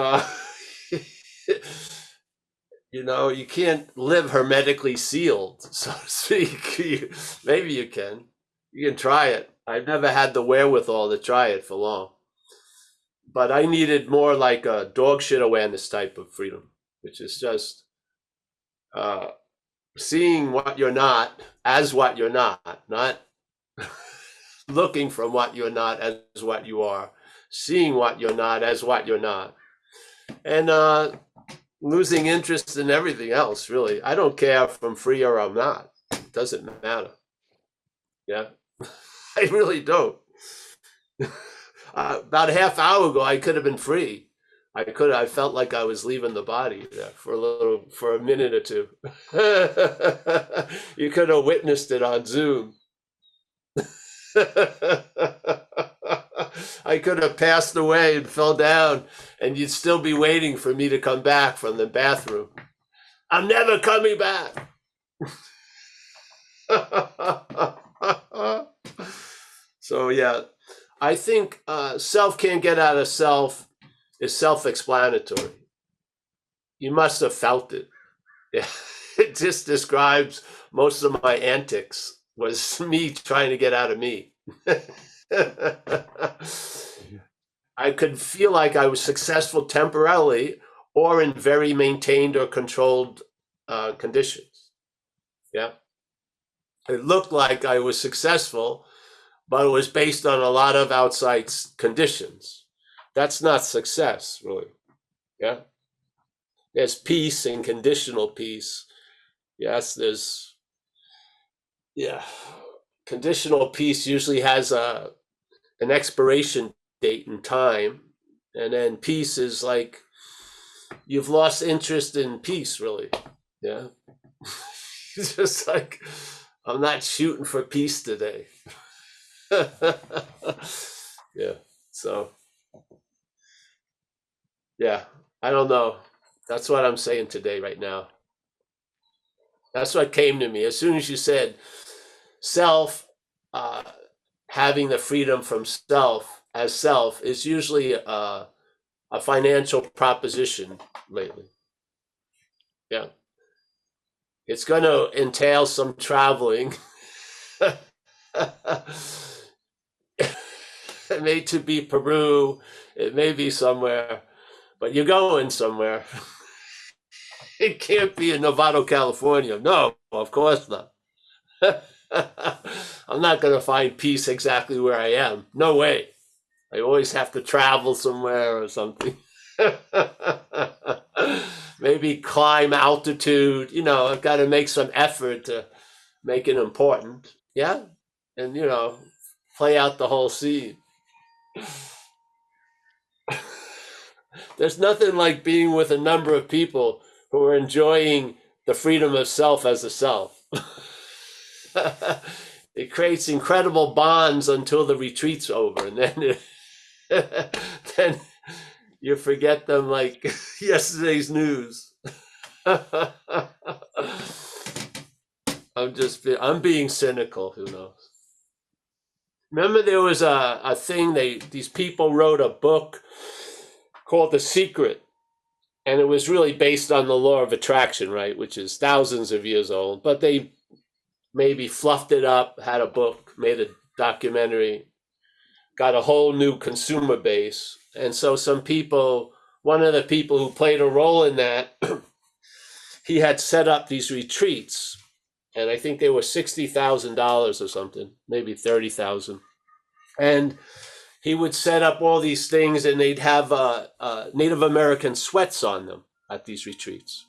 you can't live hermetically sealed, so to speak. Maybe you can try it. I've never had the wherewithal to try it for long. But I needed more like a dog shit awareness type of freedom, which is just seeing what you're not as what you're not looking from what you're not as what you are, seeing what you're not as what you're not, and losing interest in everything else, really. I don't care if I'm free or I'm not. It doesn't matter. Yeah, I really don't. About a half hour ago, I could have been free. I felt like I was leaving the body there for a minute or two. You could have witnessed it on Zoom. I could have passed away and fell down, and you'd still be waiting for me to come back from the bathroom. I'm never coming back. So yeah, I think self can't get out of self is self-explanatory. You must have felt it. Yeah. It just describes most of my antics was me trying to get out of me. I could feel like I was successful temporarily or in very maintained or controlled conditions. Yeah. It looked like I was successful, but it was based on a lot of outside conditions. That's not success, really. Yeah. There's peace and conditional peace. Yes, there's, yeah. Conditional peace usually has an expiration date in time. And then peace is like, you've lost interest in peace, really. Yeah. It's just like, I'm not shooting for peace today. Yeah. So, yeah, I don't know. That's what I'm saying today, right now. That's what came to me. As soon as you said self, having the freedom from self as self is usually a financial proposition lately. Yeah. It's going to entail some traveling. It may to be Peru, it may be somewhere, but you're going somewhere. It can't be in Novato, California. No, of course not. I'm not going to find peace exactly where I am. No way. I always have to travel somewhere or something. Maybe climb altitude. You know, I've got to make some effort to make it important. Yeah. And, you know, play out the whole scene. There's nothing like being with a number of people who are enjoying the freedom of self as a self. It creates incredible bonds until the retreat's over, and then you forget them like yesterday's news. I'm being cynical. Who knows? Remember, there was a thing. These people wrote a book called The Secret. And it was really based on the law of attraction, right? Which is thousands of years old. But they maybe fluffed it up, had a book, made a documentary, got a whole new consumer base. And so some people, one of the people who played a role in that, he had set up these retreats. And I think they were $60,000 or something, maybe 30,000. And he would set up all these things, and they'd have Native American sweats on them at these retreats.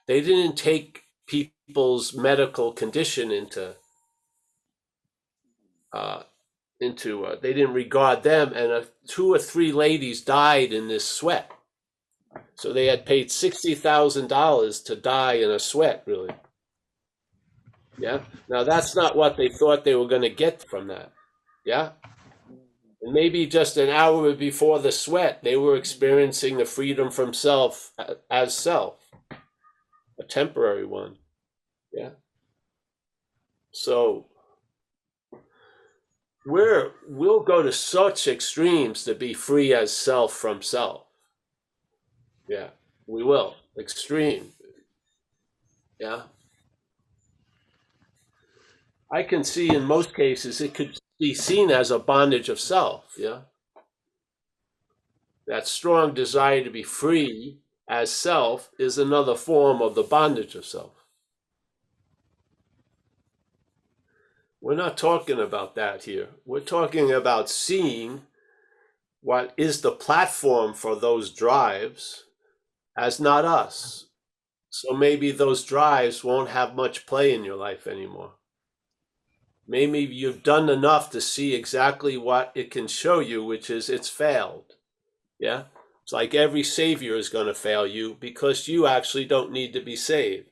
They didn't take people's medical condition into they didn't regard them, and 2 or 3 ladies died in this sweat. So they had paid $60,000 to die in a sweat, really. Yeah. Now that's not what they thought they were going to get from that. Yeah. And maybe just an hour before the sweat, they were experiencing the freedom from self as self, a temporary one. Yeah. So we'll go to such extremes to be free as self from self. Yeah, we will. Extreme. Yeah. I can see in most cases it could be seen as a bondage of self. Yeah. That strong desire to be free as self is another form of the bondage of self. We're not talking about that here. We're talking about seeing what is the platform for those drives as not us. So maybe those drives won't have much play in your life anymore. Maybe you've done enough to see exactly what it can show you, which is it's failed. Yeah. It's like every savior is going to fail you because you actually don't need to be saved.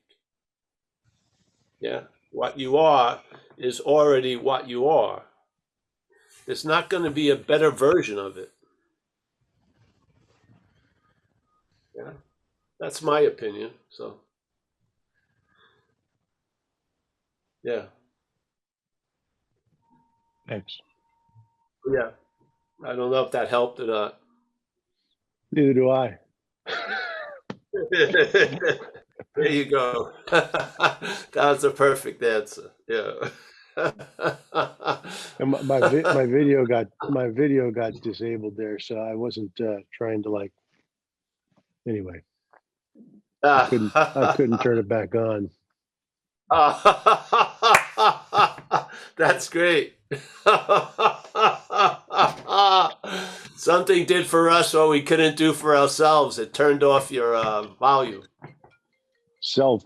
Yeah. What you are is already what you are. There's not going to be a better version of it. Yeah. That's my opinion. So, yeah. Thanks. Yeah. I don't know if that helped or not. Neither do I. There you go. That's a perfect answer. Yeah. And my video got disabled there, so I wasn't trying to like. Anyway, I couldn't turn it back on. That's great. Something did for us what we couldn't do for ourselves. It turned off your volume. Self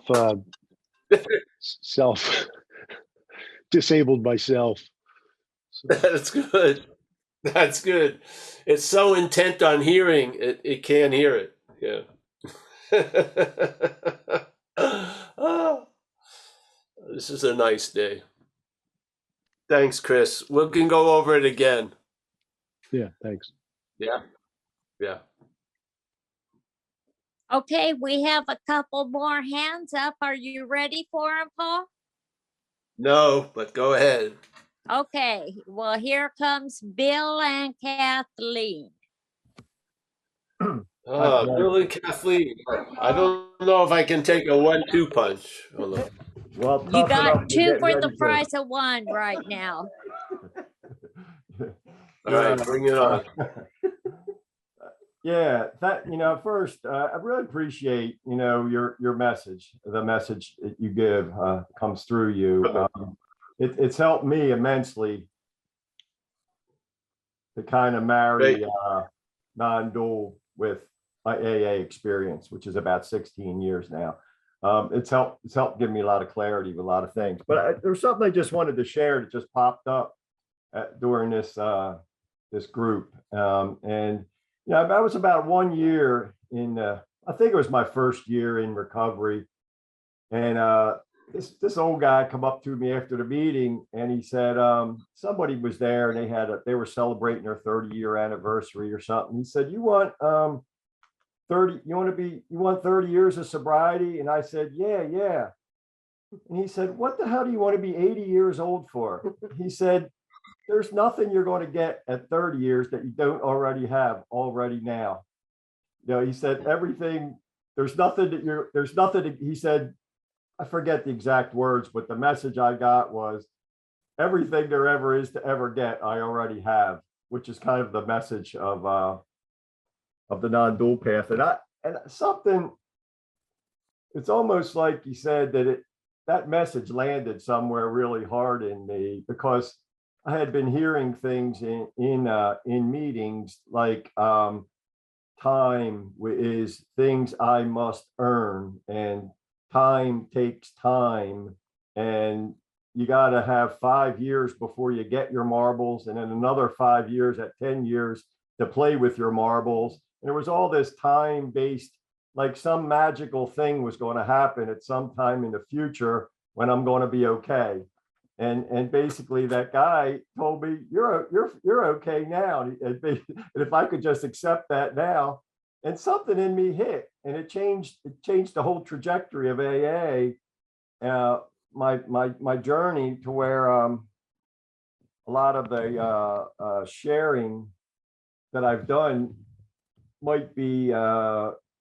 disabled myself. So, That's good. That's good. It's so intent on hearing it can't hear it. Yeah. Oh, this is a nice day. Thanks, Chris. We can go over it again. yeah, thanks. Yeah. Yeah. Okay, we have a couple more hands up. Are you ready for them, Paul? No, but go ahead. Okay, well, here comes Bill and Kathleen. Bill and Kathleen. I don't know if I can take a 1-2 punch. Hold on. Well, You tough enough. got We're two getting for ready the to- price of one right now. All right, bring it on. Yeah, that first, I really appreciate your message. The message that you give comes through you. It's helped me immensely to kind of marry non-dual with my AA experience, which is about 16 years now. It's helped give me a lot of clarity with a lot of things. But there's something I just wanted to share that just popped up during this group, and I was about 1 year in. I think it was my first year in recovery, and this old guy come up to me after the meeting, and he said somebody was there, and they were celebrating their 30-year anniversary or something. He said, "You want 30? You want 30 years of sobriety?" And I said, "Yeah." And he said, "What the hell do you want to be 80 years old for?" He said, "There's nothing you're going to get at 30 years that you don't already have already now." He said everything, there's nothing that he said, I forget the exact words, but the message I got was everything there ever is to ever get, I already have, which is kind of the message of the non-dual path. And something, it's almost like you said that message landed somewhere really hard in me, because I had been hearing things in meetings like time is things I must earn, and time takes time, and you got to have 5 years before you get your marbles, and then another 5 years at 10 years to play with your marbles. And there was all this time-based, like some magical thing was going to happen at some time in the future when I'm going to be okay. And basically that guy told me, you're okay now. And if I could just accept that now, and something in me hit, and it changed the whole trajectory of AA, my journey, to where a lot of the sharing that I've done might be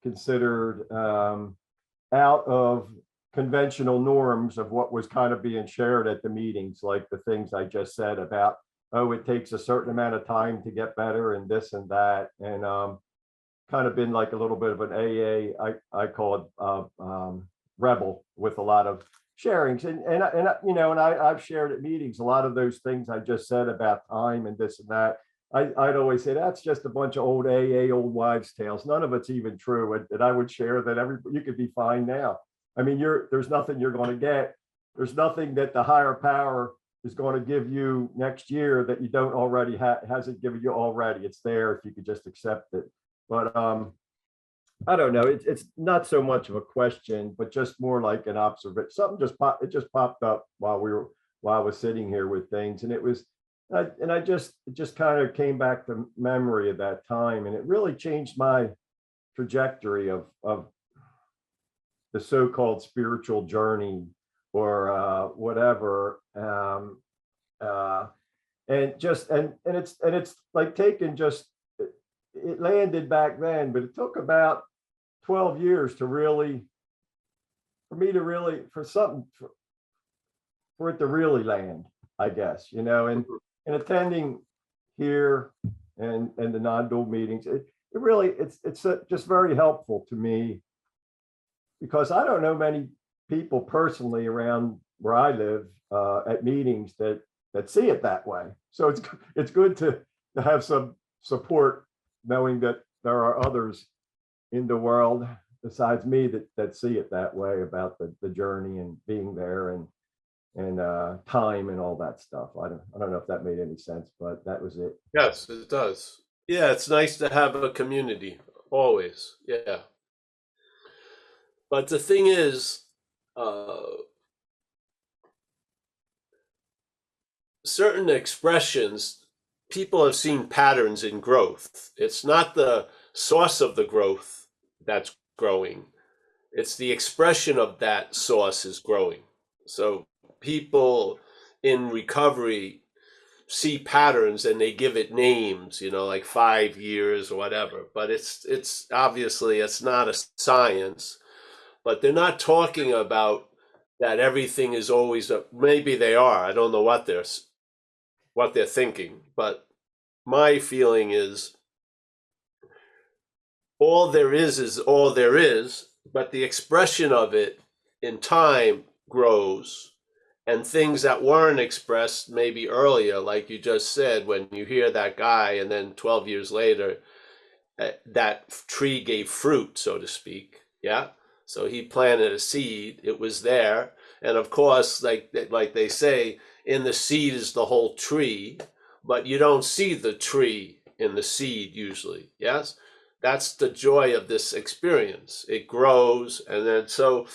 considered out of conventional norms of what was kind of being shared at the meetings, like the things I just said about oh, it takes a certain amount of time to get better and this and that. And kind of been like a little bit of an AA, I call it rebel with a lot of sharings. And I've shared at meetings a lot of those things I just said about time and this and that. I'd always say that's just a bunch of old AA, old wives' tales. None of it's even true. And I would share that you could be fine now. I mean, there's nothing you're going to get. There's nothing that the higher power is going to give you next year that you don't already hasn't given you already. It's there if you could just accept it. But I don't know. It's not so much of a question, but just more like an observation. Something just popped up while I was sitting here with things, and it just kind of came back to memory of that time, and it really changed my trajectory of the so-called spiritual journey or whatever. And it's like taking just, it landed back then, but it took about 12 years for it to really land, I guess, and attending here and the non-dual meetings, it's just very helpful to me, because I don't know many people personally around where I live at meetings that see it that way. So it's good to have some support, knowing that there are others in the world besides me that see it that way about the journey and being there and time and all that stuff. I don't know if that made any sense, but that was it. Yes, it does. Yeah, it's nice to have a community, always. Yeah. But the thing is, certain expressions, people have seen patterns in growth. It's not the source of the growth that's growing. It's the expression of that source is growing. So people in recovery see patterns and they give it names, like 5 years or whatever. But it's obviously it's not a science. But they're not talking about that everything is always maybe they are. I don't know what they're thinking, but my feeling is all there is all there is, but the expression of it in time grows, and things that weren't expressed maybe earlier, like you just said, when you hear that guy and then 12 years later that tree gave fruit, so to speak. Yeah. So he planted a seed, it was there. And of course, like they say, in the seed is the whole tree, but you don't see the tree in the seed usually. Yes. That's the joy of this experience. It grows. And then so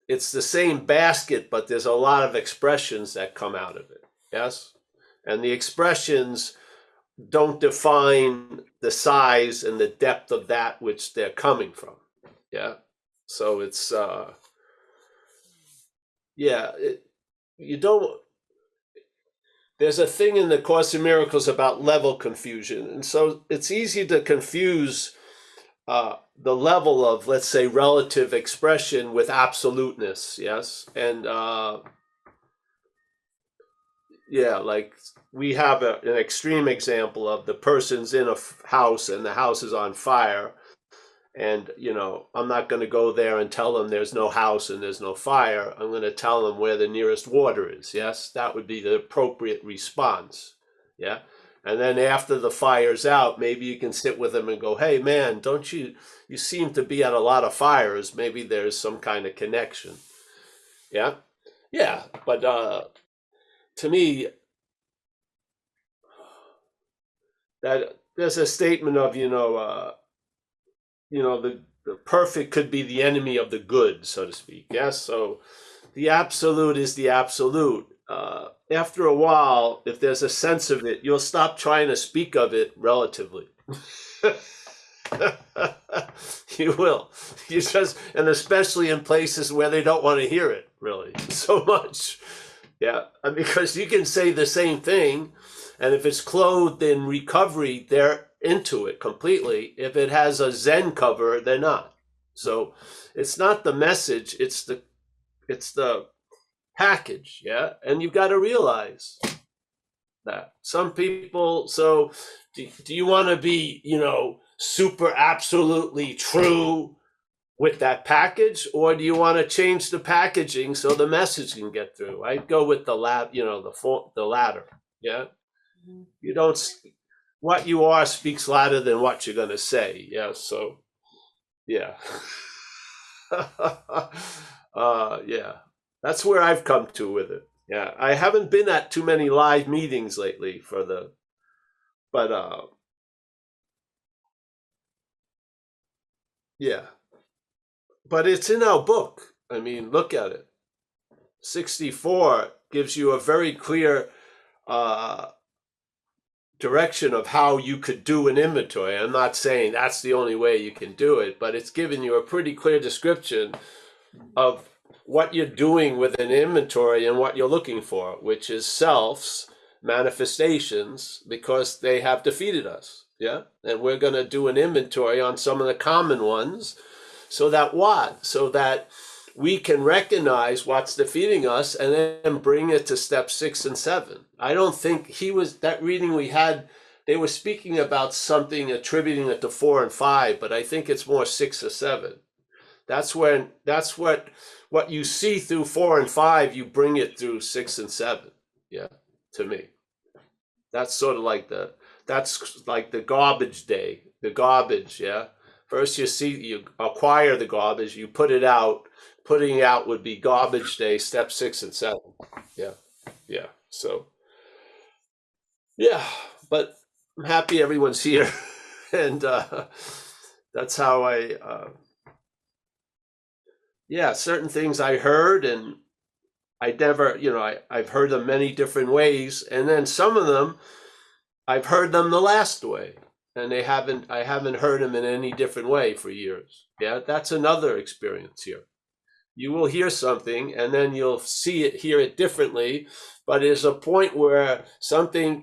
it's the same basket, but there's a lot of expressions that come out of it. Yes. And the expressions don't define the size and the depth of that which they're coming from. Yeah. So it's, there's a thing in the Course in Miracles about level confusion. And so it's easy to confuse the level of, let's say, relative expression with absoluteness. Yes. And like we have an extreme example of the person's in a house and the house is on fire. And, I'm not going to go there and tell them there's no house and there's no fire. I'm going to tell them where the nearest water is. Yes, that would be the appropriate response. Yeah. And then after the fire's out, maybe you can sit with them and go, hey, man, don't you seem to be at a lot of fires. Maybe there's some kind of connection. Yeah. Yeah. But to me, that there's a statement of, the perfect could be the enemy of the good, so to speak. Yes. So the absolute is the absolute. After a while, if there's a sense of it, you'll stop trying to speak of it relatively. You will. And especially in places where they don't want to hear it really so much. Yeah. Because you can say the same thing, and if it's clothed in recovery, they're into it completely. If it has a Zen cover, they're not. So it's not the message, it's the package. Yeah. And you've got to realize that. Some people, so do you want to be, super absolutely true with that package, or do you want to change the packaging so the message can get through? I'd go with the the latter. Yeah. You don't, what you are speaks louder than what you're going to say. Yeah. So, yeah. Yeah. That's where I've come to with it. Yeah. I haven't been at too many live meetings lately but yeah. But it's in our book. I mean, look at it. 64 gives you a very clear direction of how you could do an inventory. I'm not saying that's the only way you can do it, but it's giving you a pretty clear description of what you're doing with an inventory and what you're looking for, which is selves, manifestations, because they have defeated us. Yeah. And we're going to do an inventory on some of the common ones so that we can recognize what's defeating us and then bring it to step 6 and 7. I don't think that reading we had, they were speaking about something, attributing it to 4 and 5, but I think it's more 6 or 7. That's what you see through 4 and 5, you bring it through 6 and 7. Yeah, to me. That's sort of like that's like the garbage day, the garbage, yeah. First you acquire the garbage, you put it out. Putting it out would be garbage day, step 6 and 7. Yeah. Yeah. So, yeah, but I'm happy everyone's here. And that's how certain things I heard, and I never, I've heard them many different ways. And then some of them, I've heard them the last way. And I haven't heard them in any different way for years. Yeah, that's another experience here. You will hear something and then you'll hear it differently, but there's a point where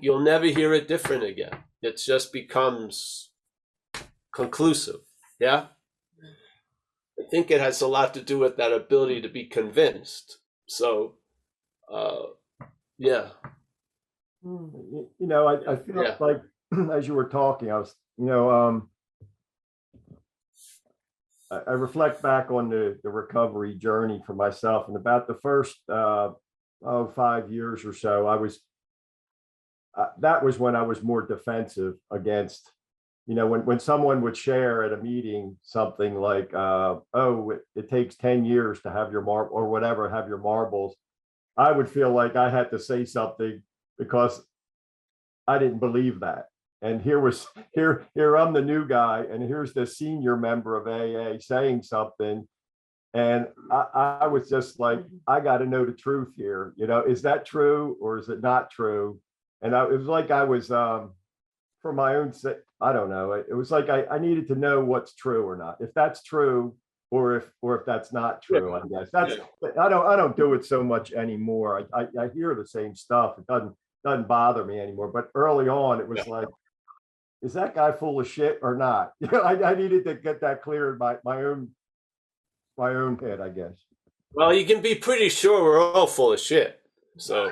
you'll never hear it different again. It just becomes conclusive. Yeah. I think it has a lot to do with that ability to be convinced. So, yeah. I feel like as you were talking, I was, I reflect back on the recovery journey for myself, and about the first 5 years or so, that was when I was more defensive against, when someone would share at a meeting something like, it takes 10 years to have your have your marbles. I would feel like I had to say something because I didn't believe that. And here I'm the new guy, and here's the senior member of AA saying something. And I was just like, I got to know the truth here. Is that true or is it not true? And it was like I was, for my own sake, I don't know. It was like I needed to know what's true or not. If that's true, or if that's not true, I guess. I don't do it so much anymore. I hear the same stuff. It doesn't bother me anymore. But early on, it was like, is that guy full of shit or not? I needed to get that clear in my own head, I guess. Well, you can be pretty sure we're all full of shit. So,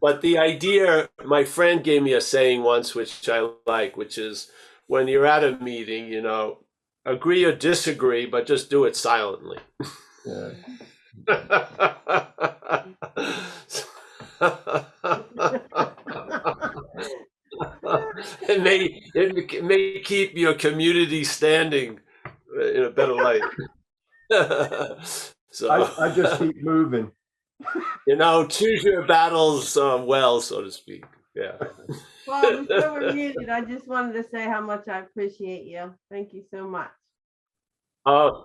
but the idea, my friend gave me a saying once, which I like, which is when you're at a meeting, agree or disagree, but just do it silently. Yeah. It may keep your community standing in a better light. So I just keep moving. Choose your battles well, so to speak. Yeah. Well, before we're muted, I just wanted to say how much I appreciate you. Thank you so much. Oh,